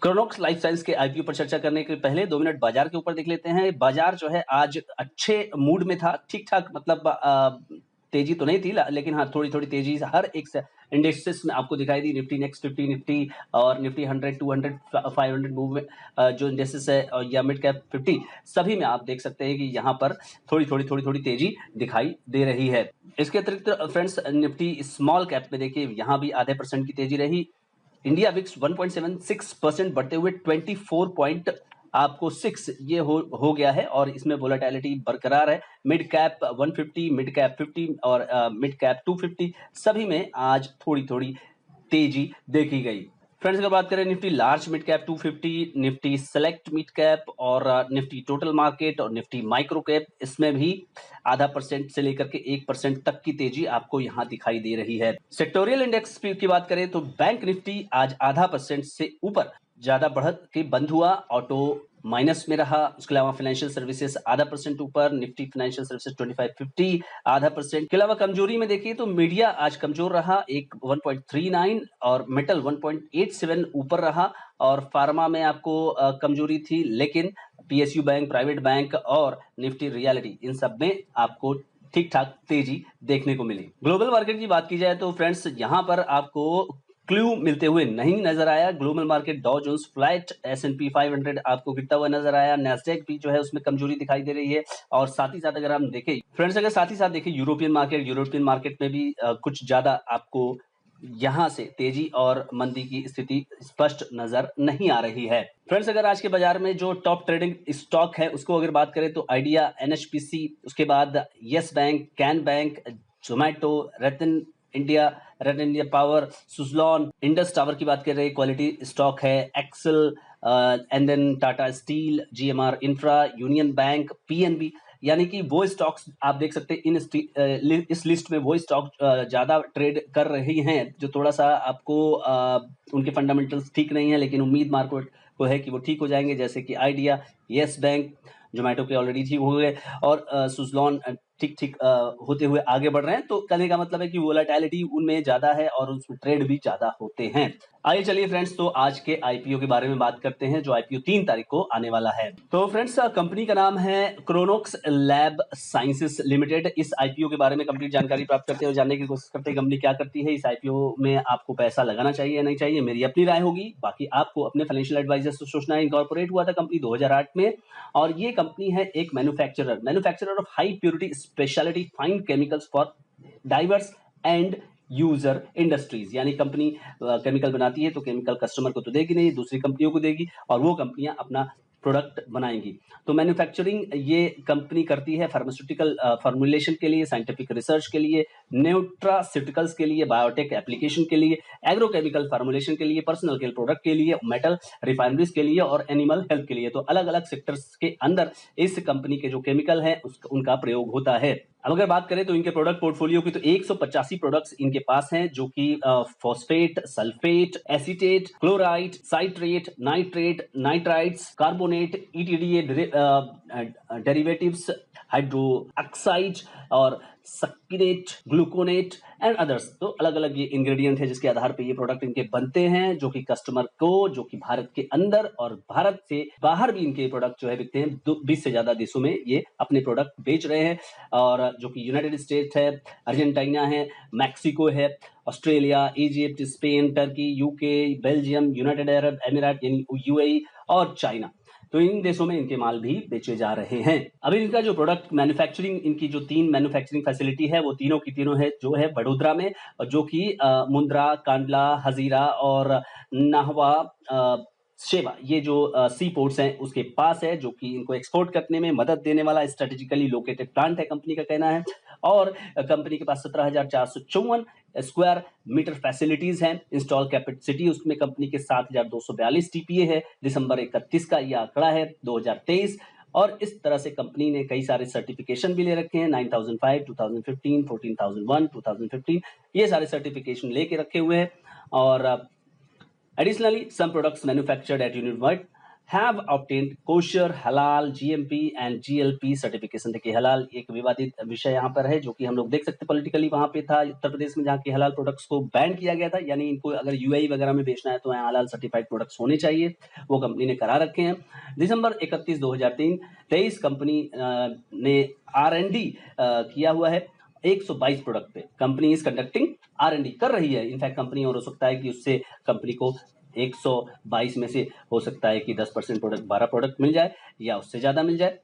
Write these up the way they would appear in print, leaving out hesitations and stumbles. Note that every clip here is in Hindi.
क्रोनॉक्स लाइफ साइंस के आईपीओ पर चर्चा करने के पहले 2 मिनट बाजार के ऊपर देख लेते हैं। बाजार जो है आज अच्छे मूड में था, ठीक-ठाक मतलब तेजी तो नहीं थी लेकिन हाँ, थोड़ी-थोड़ी तेजी हर एक इंडेक्सेस में आपको दिखाई दी। निफ्टी नेक्स्ट 50 निफ्टी और निफ्टी 100, 200, 500 मूव में जो इंडेक्सेस है या मिड कैप 50 सभी में आप देख सकते हैं कि यहाँ पर थोड़ी-थोड़ी तेजी दिखाई दे रही है। इसके अतिरिक्त फ्रेंड्स निफ्टी स्मॉल कैप में देखिए यहाँ भी आधे % की तेजी रही। इंडिया विक्स 1.76% बढ़ते हुए 24 पॉइंट आपको 6 ये हो गया है और इसमें वोलेटिलिटी बरकरार है। मिड कैप 150, मिड कैप 50 और मिड कैप 250 सभी में आज थोड़ी-थोड़ी तेजी देखी गई। फ्रेंड्स अगर बात करें Nifty large mid cap 250, Nifty select mid cap और निफ्टी टोटल मार्केट और निफ्टी माइक्रो कैप इसमें भी आधा % से लेकर के 1% तक की तेजी आपको यहाँ दिखाई दे रही है। सेक्टोरियल इंडेक्स की बात करें तो बैंक निफ्टी आज आधा % से ऊपर ज्यादा बढ़त के बंद हुआ। ऑटो माइनस में रहा, उसके अलावा फाइनेंशियल सर्विसेज आधा % ऊपर, निफ्टी फाइनेंशियल सर्विसेज 2550 आधा % के अलावा कमजोरी में देखिए तो मीडिया आज कमजोर रहा, एक 1.39 और मेटल 1.87 ऊपर रहा और फार्मा में आपको कमजोरी थी, लेकिन पीएसयू बैंक, प्राइवेट बैंक और निफ्टी रियलिटी इन सब में आपको ठीक-ठाक तेजी देखने को मिली। ग्लोबल मार्केट की बात की जाए तो फ्रेंड्स यहाँ पर आपको क्लू मिलते हुए नहीं नजर आया। ग्लोबल मार्केट डॉ जोन्स फ्लैट, S&P 500 आपको गिरता हुआ नजर आया, नैस्डैक भी जो है उसमें कमजोरी दिखाई दे रही है और साथ ही साथ अगर हम देखें फ्रेंड्स अगर साथ ही साथ देखें यूरोपियन मार्केट में भी कुछ ज्यादा आपको यहाँ से तेजी और मंदी की स्थिति स्पष्ट नजर नहीं आ रही है। फ्रेंड्स अगर आज के बाजार में जो टॉप ट्रेडिंग स्टॉक है उसको अगर बात करें तो आइडिया, NHPC, उसके बाद Yes Bank, Can Bank, Zomato, Ratan India Power, Suzlon, Indus Tower की बात कर रहे हैं, क्वालिटी स्टॉक है, Excel and then Tata Steel, GMR Infra, Union Bank, PNB, यानी कि वो स्टॉक्स आप देख सकते हैं इस लिस्ट में वो स्टॉक ज्यादा ट्रेड कर रही हैं जो थोड़ा सा आपको उनके फंडामेंटल्स ठीक नहीं है, लेकिन उम्मीद मार्केट को है कि वो ठीक हो जाएंगे, जैसे कि आइडिया, यस बैंक, जोमैटो के ऑलरेडी ठीक हो गए और सुजलॉन ठीक होते हुए आगे बढ़ रहे हैं। तो कहने का मतलब है कि वोलेटिलिटी उनमें ज्यादा है और उसमें ट्रेड भी ज्यादा होते हैं। आइए चलिए फ्रेंड्स तो आज के आईपीओ के बारे में बात करते हैं जो आईपीओ 3 तारीख को आने वाला है। तो फ्रेंड्स कंपनी का नाम है क्रोनॉक्स लैब साइंसेस लिमिटेड। इस आईपीओ के बारे में कंप्लीट जानकारी प्राप्त करते हैं और जानने की कोशिश करते हैं कंपनी क्या करती है, इस आईपीओ में आपको पैसा लगाना चाहिए या नहीं चाहिए, मेरी अपनी राय होगी। बाकी आपको अपने फाइनेंशियल एडवाइजर से सोचना है। इनकॉर्पोरेट हुआ था कंपनी 2008 में और ये कंपनी है एक manufacturer of high purity speciality fine chemicals for diverse and user industries, यानी कंपनी केमिकल बनाती है तो केमिकल कस्टमर को तो देगी नहीं, दूसरी कंपनियों को देगी और वो कंपनियां अपना प्रोडक्ट बनाएंगी। तो मैन्युफैक्चरिंग ये कंपनी करती है फार्मास्यूटिकल फॉर्मुलेशन के लिए, साइंटिफिक रिसर्च के लिए, न्यूट्रास्यूटिकल्स के लिए, बायोटेक एप्लीकेशन के लिए, एग्रोकेमिकल फॉर्मुलेशन के लिए, पर्सनल केयर प्रोडक्ट के लिए, मेटल रिफाइनरीज के लिए और एनिमल हेल्थ के लिए। तो अलग अलग सेक्टर्स के अंदर इस कंपनी के जो केमिकल है उनका प्रयोग होता है। अब अगर बात करें तो इनके प्रोडक्ट पोर्टफोलियो की तो 185 प्रोडक्ट्स इनके पास हैं जो कि phosphate, sulphate, acetate, chloride, citrate, nitrate, nitrites, carbonate, ETDA derivatives, hydro oxide और सक्रिनेट, ग्लूकोनेट एंड अदर्स। तो अलग अलग ये इंग्रेडिएंट है जिसके आधार पे ये प्रोडक्ट इनके बनते हैं जो कि कस्टमर को, जो कि भारत के अंदर और भारत से बाहर भी इनके प्रोडक्ट जो है बिकते हैं। 20 से ज्यादा देशों में ये अपने प्रोडक्ट बेच रहे हैं और जो कि यूनाइटेड स्टेट्स है, अर्जेंटीना है, मैक्सिको है, Australia, Egypt, Spain, Turkey, UK, Belgium, United Arab emirate यानी UAE और चाइना। तो इन देशों में इनके माल भी बेचे जा रहे हैं। अभी इनका जो प्रोडक्ट मैन्युफैक्चरिंग, इनकी जो 3 मैन्युफैक्चरिंग फैसिलिटी है वो तीनों की तीनों है जो है वडोदरा में, जो कि मुंद्रा, कांडला, हजीरा और नाहवा शेवा ये जो सी पोर्ट्स हैं उसके पास है, जो कि इनको एक्सपोर्ट करने में मदद देने वाला स्ट्रेटेजिकली लोकेटेड प्लांट है कंपनी का कहना है। और कंपनी के पास 17,454 स्क्वायर मीटर फैसिलिटीज हैं। इंस्टॉल कैपेसिटी उसमें कंपनी के 7,242 TPA है। दिसंबर 31 का यह आंकड़ा है 2023। और इस तरह से कंपनी ने कई सारे सर्टिफिकेशन भी ले रखे हैं, 9005, 2015, 14001, 2015 ये सारे सर्टिफिकेशन लेके रखे हुए हैं। और additionally some products manufactured at unit wide have obtained kosher, हलाल, जीएमपी एंड जीएलपी सर्टिफिकेशन। देखिए हलाल एक विवादित विषय यहाँ पर है, जो कि हम लोग देख सकते हैं पॉलिटिकली वहाँ पे था उत्तर प्रदेश में, जहाँ की हलाल प्रोडक्ट्स को बैन किया गया था, यानी इनको अगर यूएई वगैरह में बेचना है तो यहाँ हलाल सर्टिफाइड प्रोडक्ट्स होने चाहिए, वो कंपनी ने करा रखे हैं। दिसंबर 31 2023 कंपनी ने R&D किया हुआ है 122 प्रोडक्ट पे। कंपनी इज कंडक्टिंग R&D कर रही है, इनफैक्ट कंपनी, और हो सकता है कि उससे कंपनी को 122 में से हो सकता है कि 10% प्रोडक्ट 12 प्रोडक्ट मिल जाए या उससे ज्यादा मिल जाए।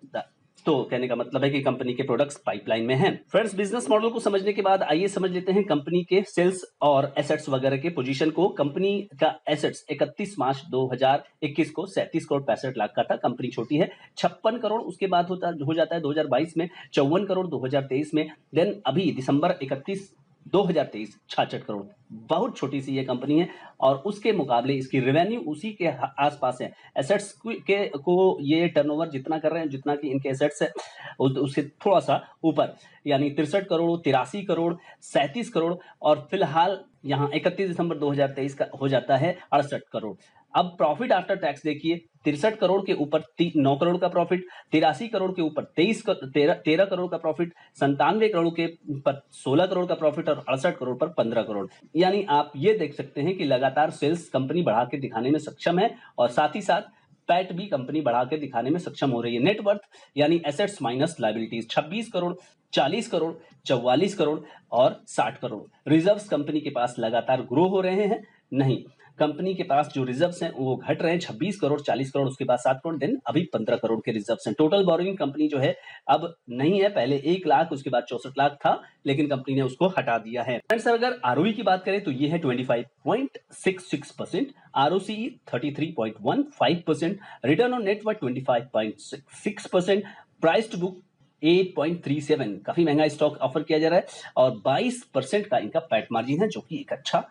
तो कहने का मतलब है कि कंपनी के प्रोडक्ट्स पाइपलाइन में हैं। फ्रेंड्स, बिजनेस मॉडल को समझने के बाद आइए समझ लेते हैं कंपनी के सेल्स और एसेट्स वगैरह के पोजीशन को। कंपनी का एसेट्स 31 मार्च 2021 को 37 करोड़ 65 लाख का था। कंपनी छोटी है, 56 करोड़ उसके बाद हो जाता है 2022 में, 54 करोड़ 2023 में, देन अभी दिसंबर 31 2023 66 करोड़। बहुत छोटी सी ये कंपनी है और उसके मुकाबले इसकी रेवेन्यू उसी के आसपास है। एसेट्स के को ये टर्नओवर जितना कर रहे हैं जितना कि इनके एसेट्स है उससे थोड़ा सा ऊपर, यानी 63 करोड़ 83 करोड़ 37 करोड़, और फिलहाल यहाँ 31 दिसंबर 2023 का हो जाता है 68 करोड़। अब प्रॉफिट आफ्टर टैक्स देखिए, 63 करोड़ के ऊपर 9 करोड़ का प्रॉफिट, 83 करोड़ के ऊपर 13 करोड़ का प्रॉफिट, 97 करोड़ के ऊपर 16 करोड़ का प्रॉफिट और 68 करोड़ पर 15 करोड़। यानी आप ये देख सकते हैं कि लगातार सेल्स कंपनी बढ़ा के दिखाने में सक्षम है और साथ ही साथ पैट भी कंपनी बढ़ा के दिखाने में सक्षम हो रही है। नेटवर्थ यानी assets minus liabilities 26 crore 40 crore 44 crore और 60 करोड़। रिजर्व्स कंपनी के पास लगातार ग्रो हो रहे हैं, नहीं, कंपनी के पास जो रिजर्व्स हैं वो घट रहे हैं, 26 करोड़ 40 करोड़ उसके बाद 7 करोड़, देन अभी 15 करोड़ के रिजर्व्स हैं। टोटल बोरोइंग कंपनी जो है अब नहीं है, पहले 1 लाख उसके बाद 64 लाख था, लेकिन कंपनी ने उसको हटा दिया है। फ्रेंड्स, अगर आरओई की बात करें तो ये है 25.66%, ROCE 33.15%, return on net worth 25.6%, price to book 8.37, काफी महंगा स्टॉक ऑफर किया जा रहा है, और 22% का इनका पैट मार्जिन है, जो कि एक अच्छा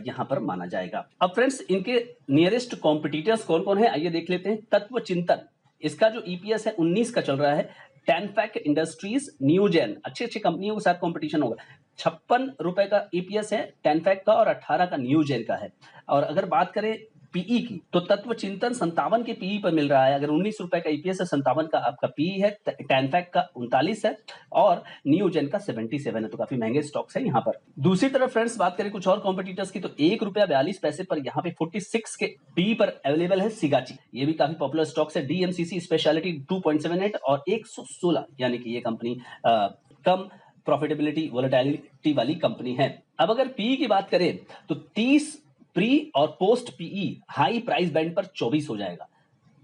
यहां पर माना जाएगा। अब फ्रेंड्स, इनके नियरेस्ट कॉम्पिटिटर्स कौन कौन है आइए देख लेते हैं। तत्व चिंतन, इसका जो ईपीएस है 19 का चल रहा है। टेनफैक इंडस्ट्रीज, न्यूजेन, अच्छी अच्छी कंपनियों के साथ कंपटीशन होगा। 56 रुपए का ईपीएस है टेनफैक का और 18 का न्यूजेन का है। और अगर बात करें पीई की तो तत्व चिंतन 57 के पीई पर मिल रहा है। अगर 19 रुपए का ईपीएस है, 57 का आपका पीई है, टेनफैक का 39 है और नियोजन का 77 है, तो काफी महंगे स्टॉक्स है यहाँ पर। दूसरी तरफ फ्रेंड्स बात करें कुछ और कॉम्पिटिटर्स की तो ₹1.42 पर यहाँ पे 46 के पीई पर अवेलेबल है सिगाची, ये भी काफी पॉपुलर स्टॉक्स है। डीएमसीसी स्पेशलिटी 2.78 और 116, यानी कि ये कंपनी कम प्रॉफिटेबिलिटी वोलेटिलिटी वाली कंपनी है। अब अगर पीई की बात करें तो 30 प्री और post PE high price band पर 24 हो जाएगा,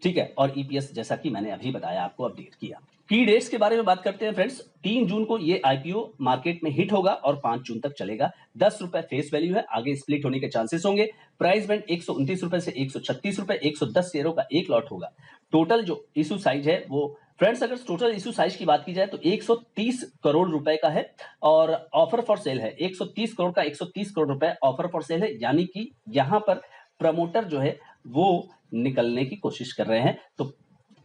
ठीक है, और ईपीएस जैसा कि मैंने अभी बताया आपको, अपडेट किया। की डेट्स के बारे में बात करते हैं फ्रेंड्स। 3 जून को ये आईपीओ मार्केट में हिट होगा और 5 जून तक चलेगा। 10 रुपए फेस वैल्यू है, आगे स्प्लिट होने के चांसेस होंगे। प्राइस बैंड 129 रुपए से 136 रुपए, 110 शेयरों का एक लॉट होगा। टोटल जो इशू साइज है वो फ्रेंड्स, अगर टोटल इशू साइज की बात की जाए तो 130 करोड़ रुपए का है और ऑफर फॉर सेल है 130 करोड़ का, 130 करोड़ रुपए ऑफर फॉर सेल है, यानी कि यहां पर प्रमोटर जो है वो निकलने की कोशिश कर रहे हैं। तो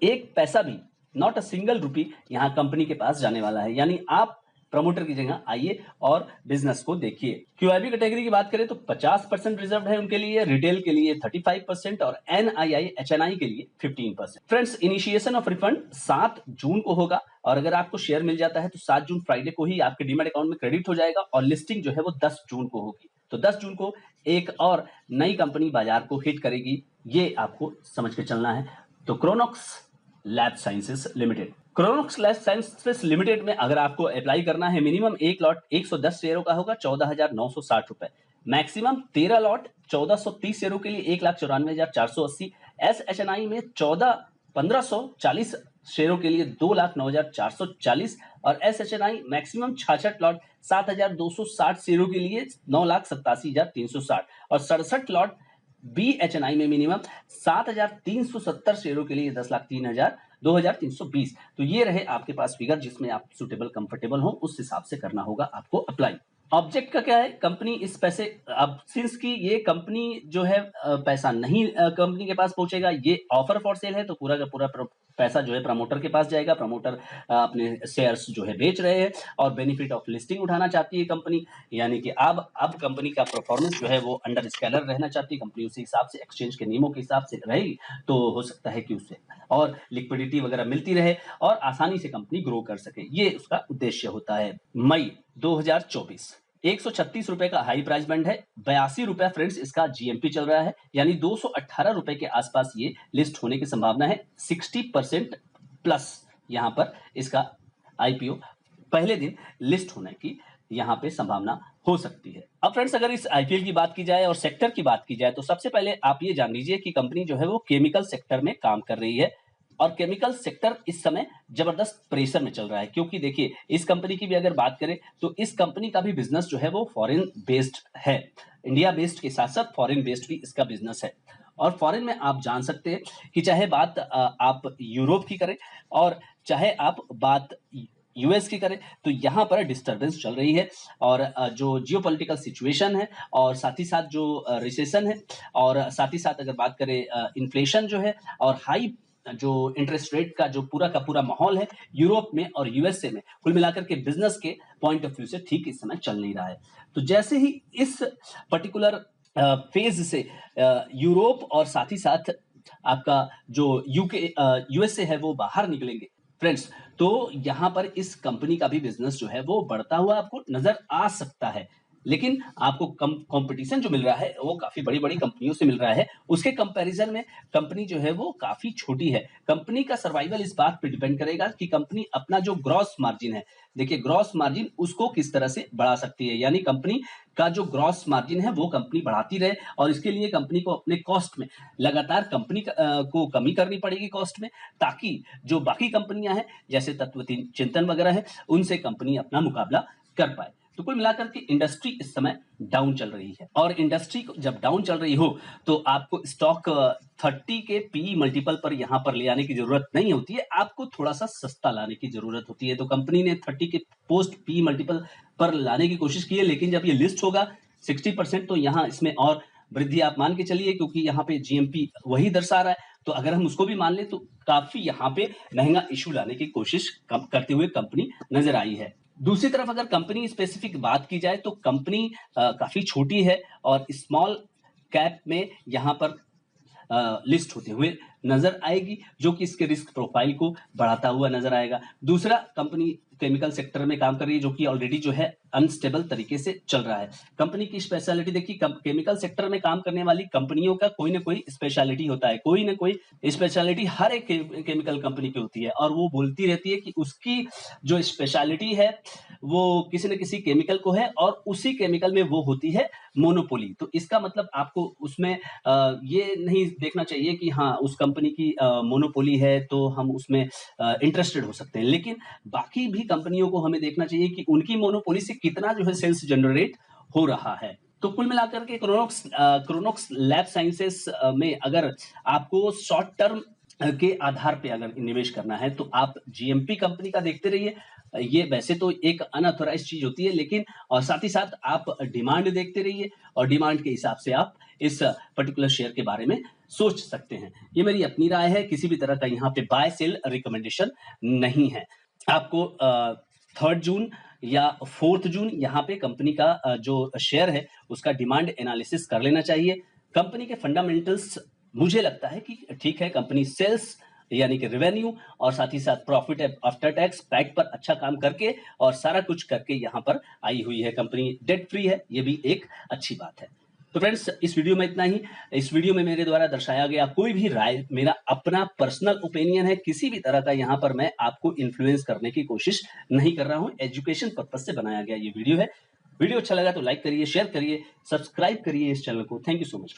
एक पैसा भी, नॉट अ सिंगल रुपी, यहां कंपनी के पास जाने वाला है, यानी आप प्रमोटर की जगह आइए और बिजनेस को देखिए। क्यूआईबी कैटेगरी की बात करें तो 50% रिजर्व है उनके लिए, रिटेल के लिए 35% और एनआईआई एचएनआई के लिए 15%। फ्रेंड्स, इनिशिएशन ऑफ रिफंड 7 जून को होगा और अगर आपको शेयर मिल जाता है तो 7 जून फ्राइडे को ही आपके डीमैट अकाउंट में क्रेडिट हो जाएगा और लिस्टिंग जो है वो 10 जून को होगी। तो 10 जून को एक और नई कंपनी बाजार को हिट करेगी, ये आपको समझ के चलना है। तो Kronox Lab Sciences Limited, Kronox Lab Sciences Limited में अगर आपको अप्लाई करना है, मिनिमम एक लॉट 110 शेयरों का होगा 14,960 रुपए, मैक्सिमम 13 लॉट 1430 शेयरों के लिए 1,94,480। एसएचएनआई में 1540 शेयरों के लिए 2,09,440 और एसएचएनआई मैक्सिमम 66 लॉट 7,260 शेयरों के लिए 9,87,360 और 67 लॉट बीएचएनआई में मिनिमम 7,370 शेयरों के लिए 10,03,220। तो ये रहे आपके पास फिगर जिसमें आप सुटेबल कंफर्टेबल हो, उस हिसाब से करना होगा आपको अप्लाई। ऑब्जेक्ट का क्या है, कंपनी इस पैसे, अब सिंस की ये कंपनी जो है पैसा नहीं कंपनी के पास पहुंचेगा, ये ऑफर फॉर सेल है, तो पूरा का पूरा पैसा जो है प्रमोटर के पास जाएगा, प्रमोटर अपने शेयर्स जो है बेच रहे हैं और बेनिफिट ऑफ लिस्टिंग उठाना चाहती है कंपनी, यानी कि अब कंपनी का परफॉर्मेंस जो है वो अंडर स्केलर रहना चाहती है कंपनी, उसी हिसाब से एक्सचेंज के नियमों के हिसाब से रहेगी, तो हो सकता है कि उससे और लिक्विडिटी वगैरह मिलती रहे और आसानी से कंपनी ग्रो कर सके, ये उसका उद्देश्य होता है। मई 2024 ₹136 का हाई प्राइस बैंड है, ₹82 फ्रेंड्स इसका जीएमपी चल रहा है, यानी ₹218 के आसपास ये लिस्ट होने की संभावना है। 60% प्लस यहाँ पर इसका आईपीओ पहले दिन लिस्ट होने की यहाँ पे संभावना हो सकती है। अब फ्रेंड्स अगर इस आईपीएल की बात की जाए और सेक्टर की बात की जाए तो सबसे पहले आप ये जान लीजिए कि कंपनी जो है वो केमिकल सेक्टर में काम कर रही है और केमिकल सेक्टर इस समय जबरदस्त प्रेशर में चल रहा है, क्योंकि देखिए इस कंपनी की भी अगर बात करें तो इस कंपनी का भी बिजनेस जो है वो फॉरेन बेस्ड है, इंडिया बेस्ड के साथ साथ फॉरेन बेस्ड भी इसका बिजनेस है। और फॉरेन में आप जान सकते हैं कि चाहे बात आप यूरोप की करें और चाहे आप बात यूएस की करें, तो यहाँ पर डिस्टर्बेंस चल रही है और जो जियोपॉलिटिकल सिचुएशन है और साथ ही साथ जो रिसेशन है और साथ ही साथ अगर बात करें इन्फ्लेशन जो है और हाई जो इंटरेस्ट रेट का जो पूरा का पूरा माहौल है यूरोप में और यूएसए में, कुल मिलाकर के बिजनेस के पॉइंट ऑफ व्यू से ठीक इस समय चल नहीं रहा है। तो जैसे ही इस पर्टिकुलर फेज से यूरोप और साथ ही साथ आपका जो यूएसए है वो बाहर निकलेंगे फ्रेंड्स, तो यहाँ पर इस कंपनी का भी बिजनेस जो है वो बढ़ता हुआ आपको नजर आ सकता है। लेकिन आपको कंपटीशन जो मिल रहा है वो काफी बड़ी बड़ी कंपनियों से मिल रहा है, उसके कंपैरिजन में कंपनी जो है वो काफी छोटी है। कंपनी का सर्वाइवल इस बात पे डिपेंड करेगा कि कंपनी अपना जो ग्रॉस मार्जिन है, देखिए ग्रॉस मार्जिन उसको किस तरह से बढ़ा सकती है, यानी कंपनी का जो ग्रॉस मार्जिन है वो कंपनी बढ़ाती रहे और इसके लिए कंपनी को अपने कॉस्ट में लगातार कंपनी को कमी करनी पड़ेगी कॉस्ट में, ताकि जो बाकी कंपनियां हैं जैसे तत्व चिंतन वगैरह है उनसे कंपनी अपना मुकाबला कर पाए। तो कुल मिलाकर के इंडस्ट्री इस समय डाउन चल रही है और इंडस्ट्री जब डाउन चल रही हो तो आपको स्टॉक 30 के पीई मल्टीपल पर यहाँ पर ले आने की जरूरत नहीं होती है, आपको थोड़ा सा सस्ता लाने की जरूरत होती है। तो कंपनी ने 30 के पोस्ट पीई मल्टीपल पर लाने की कोशिश की है, लेकिन जब ये लिस्ट होगा 60% तो यहाँ इसमें और वृद्धि आप मान के चलिए, क्योंकि यहाँ पे जीएमपी वही दर्शा रहा है, तो अगर हम उसको भी मान ले तो काफी यहाँ पे महंगा इशू लाने की कोशिश करते हुए कंपनी नजर आई है। दूसरी तरफ अगर कंपनी स्पेसिफिक बात की जाए तो कंपनी काफी छोटी है और स्मॉल कैप में यहाँ पर लिस्ट होते हुए नजर आएगी, जो कि इसके रिस्क प्रोफाइल को बढ़ाता हुआ नजर आएगा। दूसरा, कंपनी केमिकल सेक्टर में काम कर रही है जो कि ऑलरेडी जो है अनस्टेबल तरीके से चल रहा है। कंपनी की स्पेशलिटी देखिए, केमिकल सेक्टर में काम करने वाली कंपनियों का कोई ना कोई स्पेशलिटी होता है, कोई ना कोई स्पेशलिटी हर एक केमिकल कंपनी की होती है और वो बोलती रहती है कि उसकी जो स्पेशलिटी है वो किसी न किसी केमिकल को है और उसी केमिकल में वो होती है मोनोपोली। तो इसका मतलब आपको उसमें ये नहीं देखना चाहिए कि हाँ उस कंपनी की मोनोपोली है तो हम उसमें इंटरेस्टेड हो सकते हैं, लेकिन बाकी भी कंपनियों को हमें देखना चाहिए कि उनकी मोनोपोली से कितना जो है सेल्स जनरेट हो रहा है। तो कुल मिलाकर के क्रोनोक्स लैब साइंसेस में अगर आपको शॉर्ट टर्म के आधार पे अगर निवेश करना है तो आप जीएमपी कंपनी का देखते रहिए। ये वैसे तो एक अनऑथराइज चीज होती है, लेकिन और साथ ही साथ आप डिमांड देखते रहिए और डिमांड के हिसाब से आप इस पर्टिकुलर शेयर के बारे में सोच सकते हैं। ये मेरी अपनी राय है, किसी भी तरह का यहाँ पे बाय सेल रिकमेंडेशन नहीं है। आपको 3 जून या 4 जून यहाँ पे कंपनी का जो शेयर है उसका डिमांड एनालिसिस कर लेना चाहिए। कंपनी के फंडामेंटल्स मुझे लगता है कि ठीक है, कंपनी सेल्स यानी कि रेवेन्यू और साथ ही साथ प्रॉफिट आफ्टर टैक्स पैट पर अच्छा काम करके और सारा कुछ करके यहाँ पर आई हुई है। कंपनी डेट फ्री है, ये भी एक अच्छी बात है। तो फ्रेंड्स, इस वीडियो में इतना ही। इस वीडियो में मेरे द्वारा दर्शाया गया कोई भी राय मेरा अपना पर्सनल ओपिनियन है, किसी भी तरह का यहाँ पर मैं आपको इन्फ्लुएंस करने की कोशिश नहीं कर रहा हूँ। एजुकेशन पर्पज से बनाया गया ये वीडियो है। वीडियो अच्छा लगा तो लाइक करिए, शेयर करिए, सब्सक्राइब करिए इस चैनल को। Thank you so much.